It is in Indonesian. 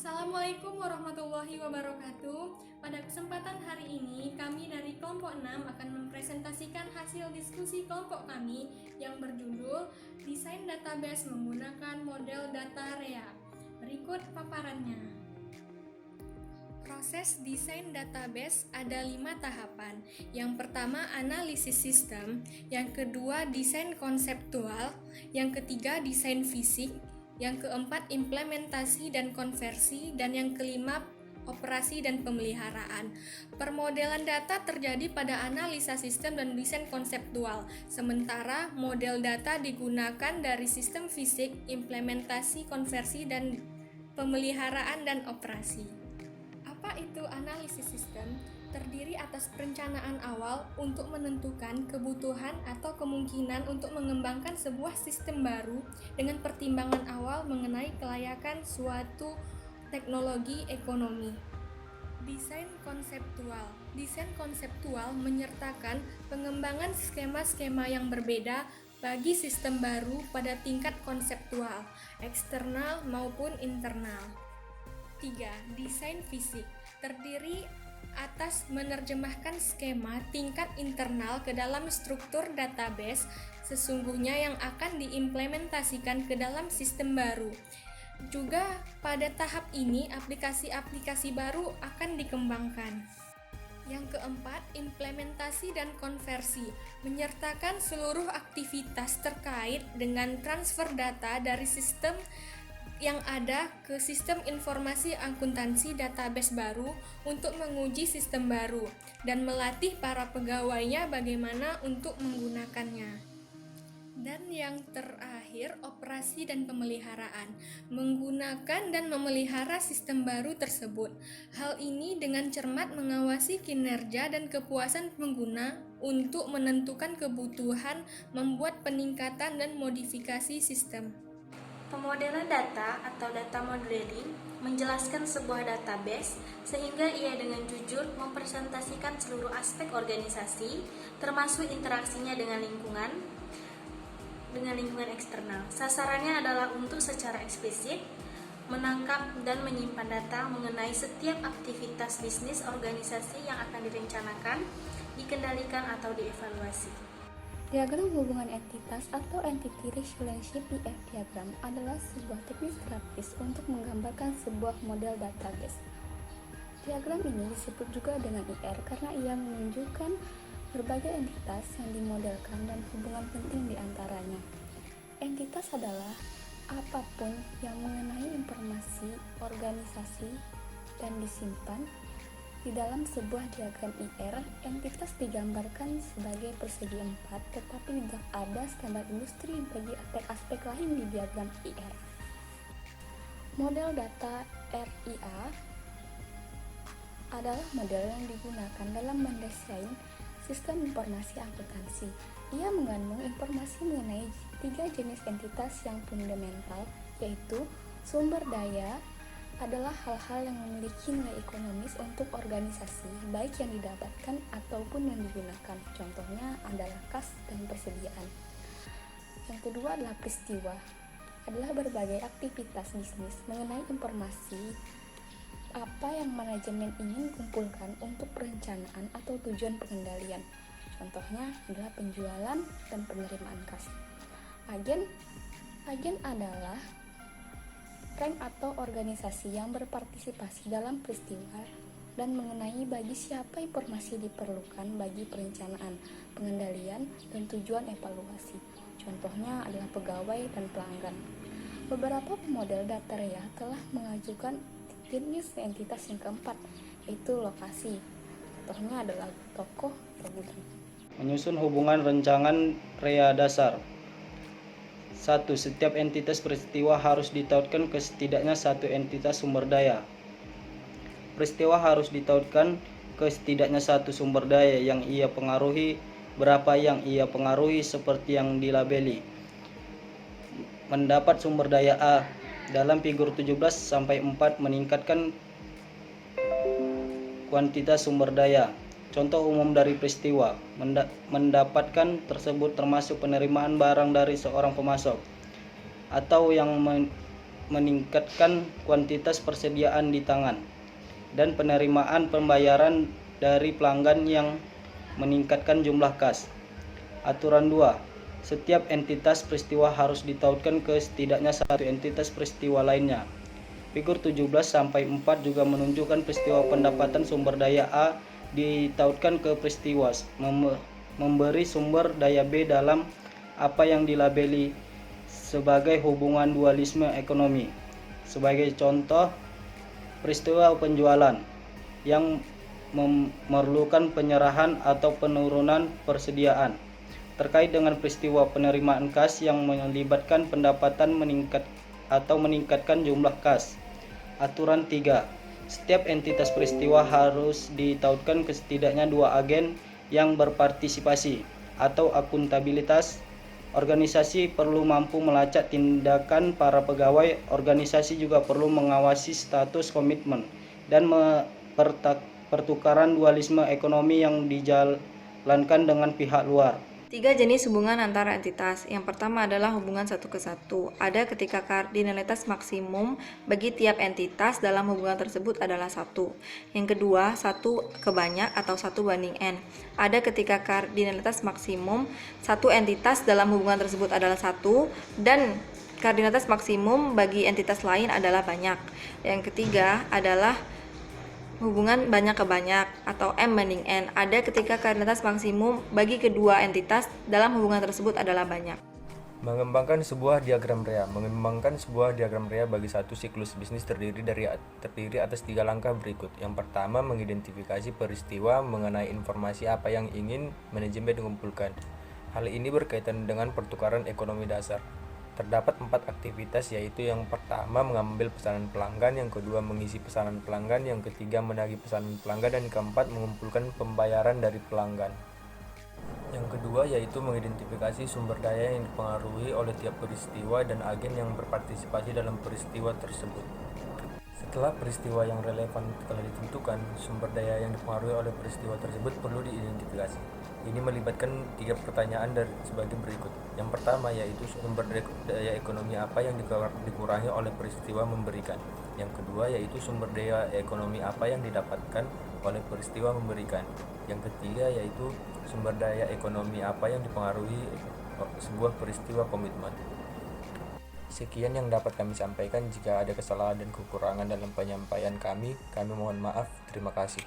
Assalamualaikum warahmatullahi wabarakatuh. Pada kesempatan hari ini, kami dari kelompok 6 akan mempresentasikan hasil diskusi kelompok kami yang berjudul Desain Database Menggunakan Model Data REA. Berikut paparannya. Proses desain database ada 5 tahapan. Yang pertama, analisis sistem. Yang kedua, desain konseptual. Yang ketiga, desain fisik. Yang keempat, implementasi dan konversi. Dan yang kelima, operasi dan pemeliharaan. Permodelan data terjadi pada analisa sistem dan desain konseptual. Sementara model data digunakan dari sistem fisik, implementasi, konversi, dan pemeliharaan dan operasi. Apa itu analisis sistem? Terdiri atas perencanaan awal untuk menentukan kebutuhan atau kemungkinan untuk mengembangkan sebuah sistem baru dengan pertimbangan awal mengenai kelayakan suatu teknologi ekonomi. Desain konseptual. Desain konseptual menyertakan pengembangan skema-skema yang berbeda bagi sistem baru pada tingkat konseptual, eksternal maupun internal. 3. Desain fisik terdiri atas menerjemahkan skema tingkat internal ke dalam struktur database sesungguhnya yang akan diimplementasikan ke dalam sistem baru. Juga pada tahap ini aplikasi-aplikasi baru akan dikembangkan. Yang keempat, implementasi dan konversi menyertakan seluruh aktivitas terkait dengan transfer data dari sistem yang ada ke sistem informasi akuntansi database baru untuk menguji sistem baru dan melatih para pegawainya bagaimana untuk menggunakannya. Dan yang terakhir, operasi dan pemeliharaan menggunakan dan memelihara sistem baru tersebut. Hal ini dengan cermat mengawasi kinerja dan kepuasan pengguna untuk menentukan kebutuhan, membuat peningkatan dan modifikasi sistem. Pemodelan data atau data modeling menjelaskan sebuah database sehingga ia dengan jujur mempresentasikan seluruh aspek organisasi termasuk interaksinya dengan lingkungan eksternal. Sasarannya adalah untuk secara eksplisit menangkap dan menyimpan data mengenai setiap aktivitas bisnis organisasi yang akan direncanakan, dikendalikan atau dievaluasi. Diagram hubungan entitas atau Entity Relationship (EF) diagram adalah sebuah teknik grafis untuk menggambarkan sebuah model database. Diagram ini disebut juga dengan IR karena ia menunjukkan berbagai entitas yang dimodelkan dan hubungan penting di antaranya. Entitas adalah apapun yang mengenai informasi organisasi dan disimpan. Di dalam sebuah diagram IR, entitas digambarkan sebagai persegi 4, tetapi tidak ada standar industri bagi aspek-aspek lain di diagram IR. Model data RIA adalah model yang digunakan dalam mendesain sistem informasi akuntansi. Ia mengandung informasi mengenai 3 jenis entitas yang fundamental, yaitu sumber daya, adalah hal-hal yang memiliki nilai ekonomis untuk organisasi, baik yang didapatkan ataupun yang digunakan. Contohnya adalah kas dan persediaan. Yang kedua adalah peristiwa, adalah berbagai aktivitas bisnis mengenai informasi apa yang manajemen ingin kumpulkan untuk perencanaan atau tujuan pengendalian. Contohnya adalah penjualan dan penerimaan kas. Agen adalah rank atau organisasi yang berpartisipasi dalam peristiwa dan mengenai bagi siapa informasi diperlukan bagi perencanaan, pengendalian, dan tujuan evaluasi. Contohnya adalah pegawai dan pelanggan. Beberapa pemodel data REA telah mengajukan jenis entitas yang keempat, yaitu lokasi. Contohnya adalah toko atau gudang. Menyusun hubungan rancangan REA dasar. 1. Setiap entitas peristiwa harus ditautkan ke setidaknya satu entitas sumber daya. Peristiwa harus ditautkan ke setidaknya satu sumber daya yang ia pengaruhi, berapa yang ia pengaruhi seperti yang dilabeli. Mendapat sumber daya A dalam figur 17-4 meningkatkan kuantitas sumber daya. Contoh umum dari peristiwa, mendapatkan tersebut termasuk penerimaan barang dari seorang pemasok, atau yang meningkatkan kuantitas persediaan di tangan, dan penerimaan pembayaran dari pelanggan yang meningkatkan jumlah kas. Aturan 2. Setiap entitas peristiwa harus ditautkan ke setidaknya satu entitas peristiwa lainnya. Figur 17-4 juga menunjukkan peristiwa pendapatan sumber daya A ditautkan ke peristiwa memberi sumber daya B dalam apa yang dilabeli sebagai hubungan dualisme ekonomi. Sebagai contoh, peristiwa penjualan yang memerlukan penyerahan atau penurunan persediaan terkait dengan peristiwa penerimaan kas yang melibatkan pendapatan meningkatkan jumlah kas. Aturan 3. Setiap entitas peristiwa harus ditautkan ke setidaknya 2 agen yang berpartisipasi atau akuntabilitas. Organisasi perlu mampu melacak tindakan para pegawai. Organisasi juga perlu mengawasi status komitmen dan pertukaran dualisme ekonomi yang dijalankan dengan pihak luar. 3 jenis hubungan antara entitas. Yang pertama adalah hubungan 1 ke 1. Ada ketika kardinalitas maksimum bagi tiap entitas dalam hubungan tersebut adalah 1. Yang kedua, 1 ke banyak atau 1 banding N. Ada ketika kardinalitas maksimum satu entitas dalam hubungan tersebut adalah 1 dan kardinalitas maksimum bagi entitas lain adalah banyak. Yang ketiga adalah hubungan banyak ke banyak atau M banding N. Ada ketika kardinalitas maksimum bagi kedua entitas dalam hubungan tersebut adalah banyak. Mengembangkan sebuah diagram rea. Mengembangkan sebuah diagram rea bagi satu siklus bisnis terdiri atas 3 langkah berikut. Yang pertama, mengidentifikasi peristiwa mengenai informasi apa yang ingin manajemen mengumpulkan. Hal ini berkaitan dengan pertukaran ekonomi dasar. Terdapat 4 aktivitas, yaitu yang pertama mengambil pesanan pelanggan, yang kedua mengisi pesanan pelanggan, yang ketiga menagih pesanan pelanggan, dan keempat mengumpulkan pembayaran dari pelanggan. Yang kedua yaitu mengidentifikasi sumber daya yang dipengaruhi oleh tiap peristiwa dan agen yang berpartisipasi dalam peristiwa tersebut. Setelah peristiwa yang relevan telah ditentukan, sumber daya yang dipengaruhi oleh peristiwa tersebut perlu diidentifikasi. Ini melibatkan 3 pertanyaan sebagai berikut. Yang pertama yaitu sumber daya ekonomi apa yang dikurangi oleh peristiwa memberikan. Yang kedua yaitu sumber daya ekonomi apa yang didapatkan oleh peristiwa memberikan. Yang ketiga yaitu sumber daya ekonomi apa yang dipengaruhi sebuah peristiwa komitmen. Sekian yang dapat kami sampaikan. Jika ada kesalahan dan kekurangan dalam penyampaian kami mohon maaf. Terima kasih.